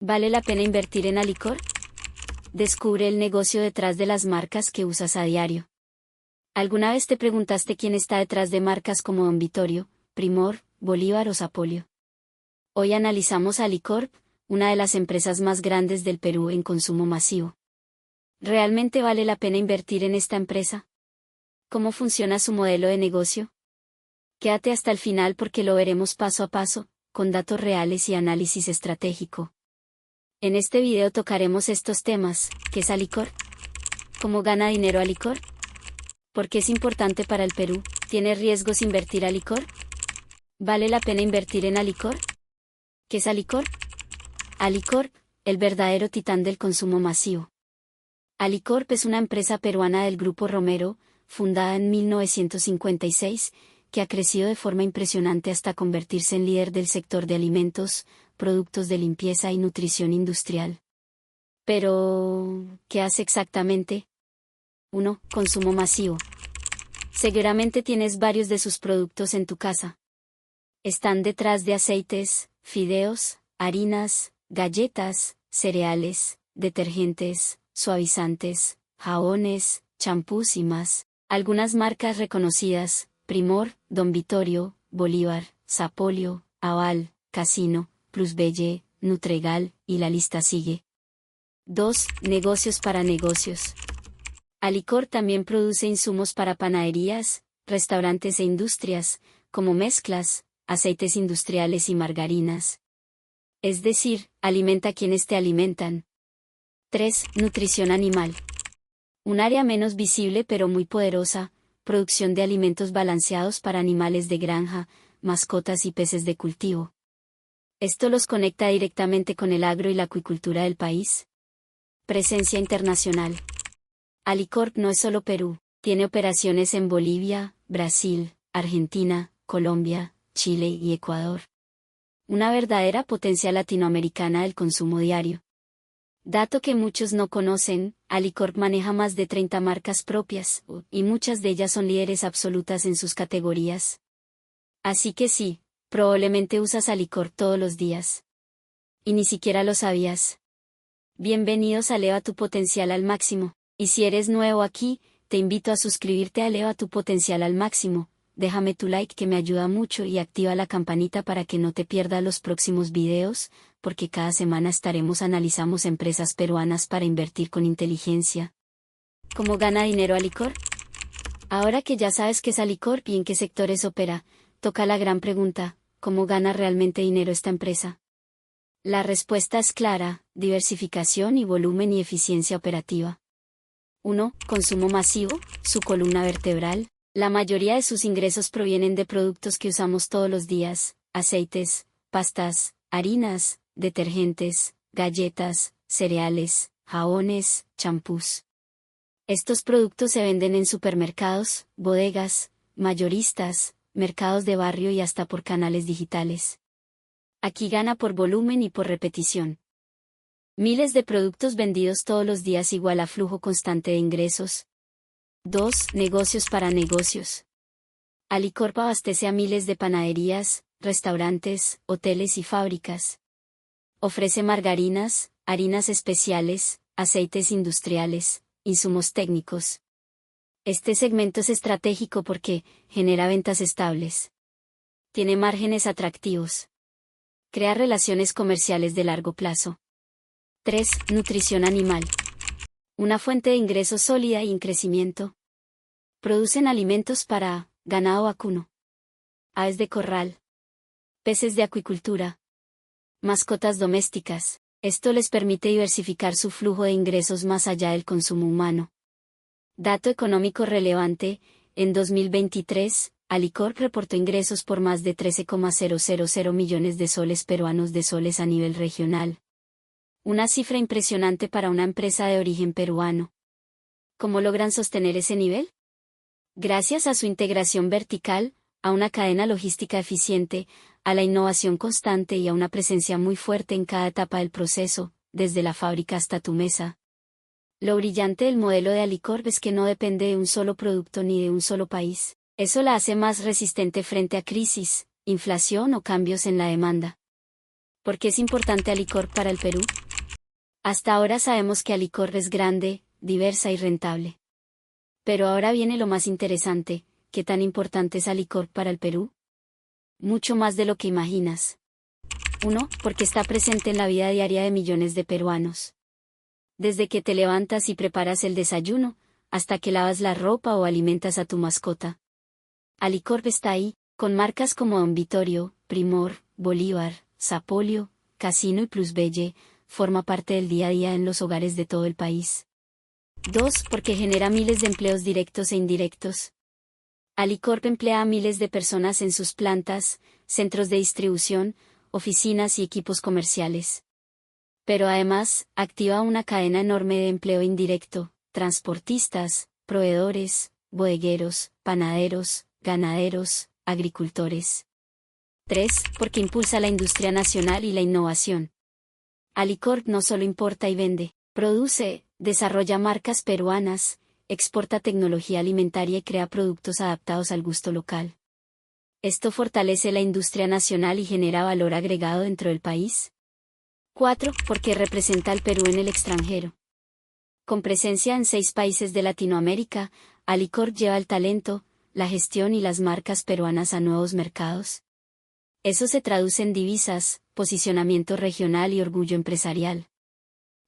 ¿Vale la pena invertir en Alicor? Descubre el negocio detrás de las marcas que usas a diario. ¿Alguna vez te preguntaste quién está detrás de marcas como Don Vittorio, Primor, Bolívar o Sapolio? Hoy analizamos Alicorp, una de las empresas más grandes del Perú en consumo masivo. ¿Realmente vale la pena invertir en esta empresa? ¿Cómo funciona su modelo de negocio? Quédate hasta el final porque lo veremos paso a paso, con datos reales y análisis estratégico. En este video tocaremos estos temas: ¿qué es Alicor? ¿Cómo gana dinero Alicor? ¿Por qué es importante para el Perú? ¿Tiene riesgos invertir Alicor? ¿Vale la pena invertir en Alicor? ¿Qué es Alicor? Alicorp, el verdadero titán del consumo masivo. Alicorp es una empresa peruana del Grupo Romero, fundada en 1956, que ha crecido de forma impresionante hasta convertirse en líder del sector de alimentos, productos de limpieza y nutrición industrial. Pero, ¿qué hace exactamente? 1. Consumo masivo. Seguramente tienes varios de sus productos en tu casa. Están detrás de aceites, fideos, harinas, galletas, cereales, detergentes, suavizantes, jabones, champús y más. Algunas marcas reconocidas: Primor, Don Vittorio, Bolívar, Sapolio, Aval, Casino, Plusbelle, Nutregal, y la lista sigue. 2. Negocios para negocios. Alicor también produce insumos para panaderías, restaurantes e industrias, como mezclas, aceites industriales y margarinas. Es decir, alimenta a quienes te alimentan. 3. Nutrición animal. Un área menos visible pero muy poderosa: producción de alimentos balanceados para animales de granja, mascotas y peces de cultivo. Esto los conecta directamente con el agro y la acuicultura del país. Presencia internacional. Alicorp no es solo Perú, tiene operaciones en Bolivia, Brasil, Argentina, Colombia, Chile y Ecuador. Una verdadera potencia latinoamericana del consumo diario. Dato que muchos no conocen: Alicorp maneja más de 30 marcas propias, y muchas de ellas son líderes absolutas en sus categorías. Así que sí, probablemente usas Alicorp todos los días. Y ni siquiera lo sabías. Bienvenidos a Eleva tu Potencial al Máximo, y si eres nuevo aquí, te invito a suscribirte a Eleva tu Potencial al Máximo. Déjame tu like que me ayuda mucho y activa la campanita para que no te pierdas los próximos videos, porque cada semana analizando empresas peruanas para invertir con inteligencia. ¿Cómo gana dinero Alicor? Ahora que ya sabes qué es Alicorp y en qué sectores opera, toca la gran pregunta: ¿cómo gana realmente dinero esta empresa? La respuesta es clara: diversificación y volumen y eficiencia operativa. 1. Consumo masivo, su columna vertebral. La mayoría de sus ingresos provienen de productos que usamos todos los días: aceites, pastas, harinas, detergentes, galletas, cereales, jabones, champús. Estos productos se venden en supermercados, bodegas, mayoristas, mercados de barrio y hasta por canales digitales. Aquí gana por volumen y por repetición. Miles de productos vendidos todos los días igual a flujo constante de ingresos. 2. Negocios para negocios. Alicorp abastece a miles de panaderías, restaurantes, hoteles y fábricas. Ofrece margarinas, harinas especiales, aceites industriales, insumos técnicos. Este segmento es estratégico porque genera ventas estables. Tiene márgenes atractivos. Crea relaciones comerciales de largo plazo. 3. Nutrición animal. Una fuente de ingresos sólida y en crecimiento. Producen alimentos para ganado vacuno, aves de corral, peces de acuicultura, mascotas domésticas. Esto les permite diversificar su flujo de ingresos más allá del consumo humano. Dato económico relevante: en 2023, Alicorp reportó ingresos por más de 13,000 millones de soles peruanos de soles a nivel regional. Una cifra impresionante para una empresa de origen peruano. ¿Cómo logran sostener ese nivel? Gracias a su integración vertical, a una cadena logística eficiente, a la innovación constante y a una presencia muy fuerte en cada etapa del proceso, desde la fábrica hasta tu mesa. Lo brillante del modelo de Alicorp es que no depende de un solo producto ni de un solo país. Eso la hace más resistente frente a crisis, inflación o cambios en la demanda. ¿Por qué es importante Alicorp para el Perú? Hasta ahora sabemos que Alicorp es grande, diversa y rentable. Pero ahora viene lo más interesante, ¿qué tan importante es Alicorp para el Perú? Mucho más de lo que imaginas. 1. Porque está presente en la vida diaria de millones de peruanos. Desde que te levantas y preparas el desayuno, hasta que lavas la ropa o alimentas a tu mascota. Alicorp está ahí, con marcas como Don Vittorio, Primor, Bolívar, Sapolio, Casino y Plusbelle, forma parte del día a día en los hogares de todo el país. 2. Porque genera miles de empleos directos e indirectos. Alicorp emplea a miles de personas en sus plantas, centros de distribución, oficinas y equipos comerciales. Pero además, activa una cadena enorme de empleo indirecto, transportistas, proveedores, bodegueros, panaderos, ganaderos, agricultores. 3. Porque impulsa la industria nacional y la innovación. Alicorp no solo importa y vende, produce, desarrolla marcas peruanas, exporta tecnología alimentaria y crea productos adaptados al gusto local. Esto fortalece la industria nacional y genera valor agregado dentro del país. 4. Porque representa al Perú en el extranjero. Con presencia en 6 países de Latinoamérica, Alicorp lleva el talento, la gestión y las marcas peruanas a nuevos mercados. Eso se traduce en divisas, posicionamiento regional y orgullo empresarial.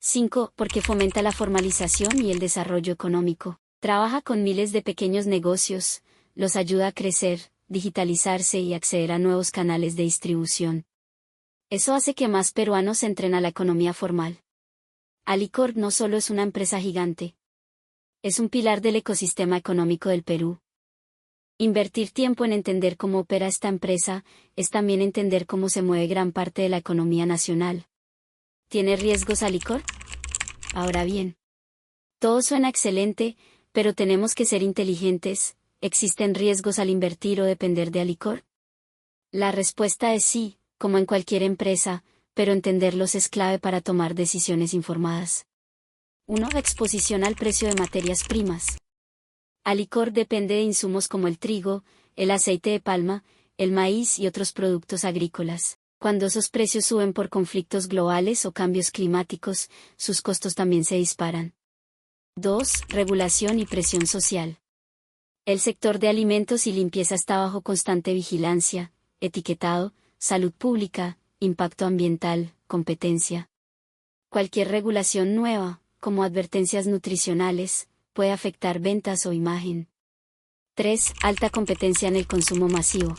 5. Porque fomenta la formalización y el desarrollo económico. Trabaja con miles de pequeños negocios, los ayuda a crecer, digitalizarse y acceder a nuevos canales de distribución. Eso hace que más peruanos entren a la economía formal. Alicorp no solo es una empresa gigante. Es un pilar del ecosistema económico del Perú. Invertir tiempo en entender cómo opera esta empresa, es también entender cómo se mueve gran parte de la economía nacional. ¿Tiene riesgos Alicorp? Ahora bien, todo suena excelente, pero tenemos que ser inteligentes. ¿Existen riesgos al invertir o depender de Alicorp? La respuesta es sí, como en cualquier empresa, pero entenderlos es clave para tomar decisiones informadas. 1. Exposición al precio de materias primas. Alicorp depende de insumos como el trigo, el aceite de palma, el maíz y otros productos agrícolas. Cuando esos precios suben por conflictos globales o cambios climáticos, sus costos también se disparan. 2. Regulación y presión social. El sector de alimentos y limpieza está bajo constante vigilancia, etiquetado, salud pública, impacto ambiental, competencia. Cualquier regulación nueva, como advertencias nutricionales, puede afectar ventas o imagen. 3. Alta competencia en el consumo masivo.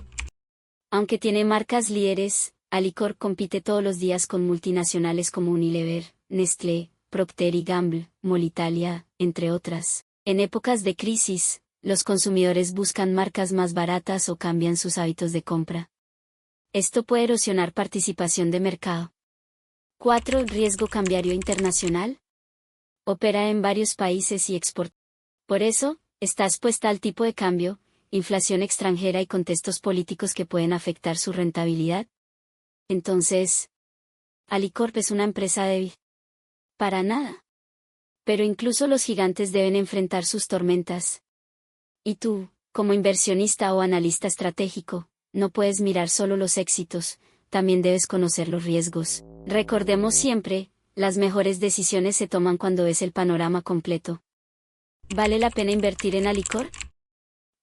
Aunque tiene marcas líderes, Alicorp compite todos los días con multinacionales como Unilever, Nestlé, Procter y Gamble, Molitalia, entre otras. En épocas de crisis, los consumidores buscan marcas más baratas o cambian sus hábitos de compra. Esto puede erosionar participación de mercado. 4. Riesgo cambiario internacional. Opera en varios países y exporta. Por eso, está expuesta al tipo de cambio, inflación extranjera y contextos políticos que pueden afectar su rentabilidad. Entonces, ¿Alicorp es una empresa débil? Para nada. Pero incluso los gigantes deben enfrentar sus tormentas. Y tú, como inversionista o analista estratégico, no puedes mirar solo los éxitos, también debes conocer los riesgos. Recordemos siempre, las mejores decisiones se toman cuando ves el panorama completo. ¿Vale la pena invertir en Alicorp?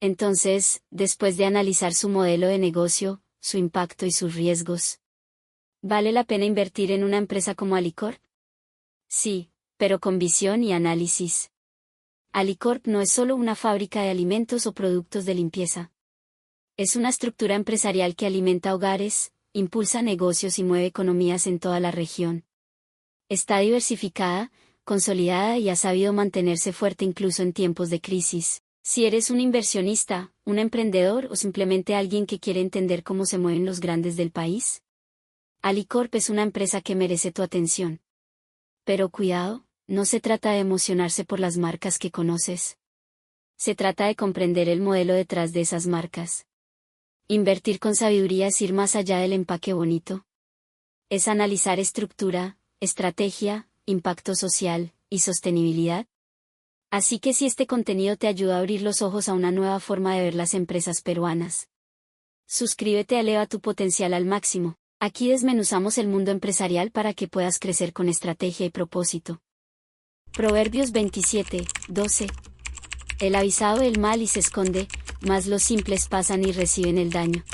Entonces, después de analizar su modelo de negocio, su impacto y sus riesgos, ¿vale la pena invertir en una empresa como Alicorp? Sí, pero con visión y análisis. Alicorp no es solo una fábrica de alimentos o productos de limpieza. Es una estructura empresarial que alimenta hogares, impulsa negocios y mueve economías en toda la región. Está diversificada, consolidada y ha sabido mantenerse fuerte incluso en tiempos de crisis. Si eres un inversionista, un emprendedor o simplemente alguien que quiere entender cómo se mueven los grandes del país, Alicorp es una empresa que merece tu atención. Pero cuidado, no se trata de emocionarse por las marcas que conoces. Se trata de comprender el modelo detrás de esas marcas. Invertir con sabiduría es ir más allá del empaque bonito. Es analizar estructura, estrategia, impacto social y sostenibilidad. Así que si este contenido te ayuda a abrir los ojos a una nueva forma de ver las empresas peruanas, suscríbete a Eleva tu potencial al máximo. Aquí desmenuzamos el mundo empresarial para que puedas crecer con estrategia y propósito. Proverbios 27:12. El avisado del mal y se esconde, mas los simples pasan y reciben el daño.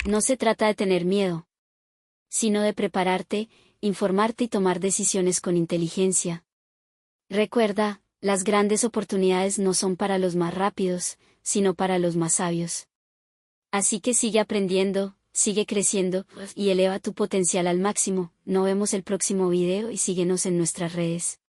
No se trata de tener miedo, sino de prepararte, informarte y tomar decisiones con inteligencia. Recuerda, las grandes oportunidades no son para los más rápidos, sino para los más sabios. Así que sigue aprendiendo, sigue creciendo, y eleva tu potencial al máximo. Nos vemos el próximo video y síguenos en nuestras redes.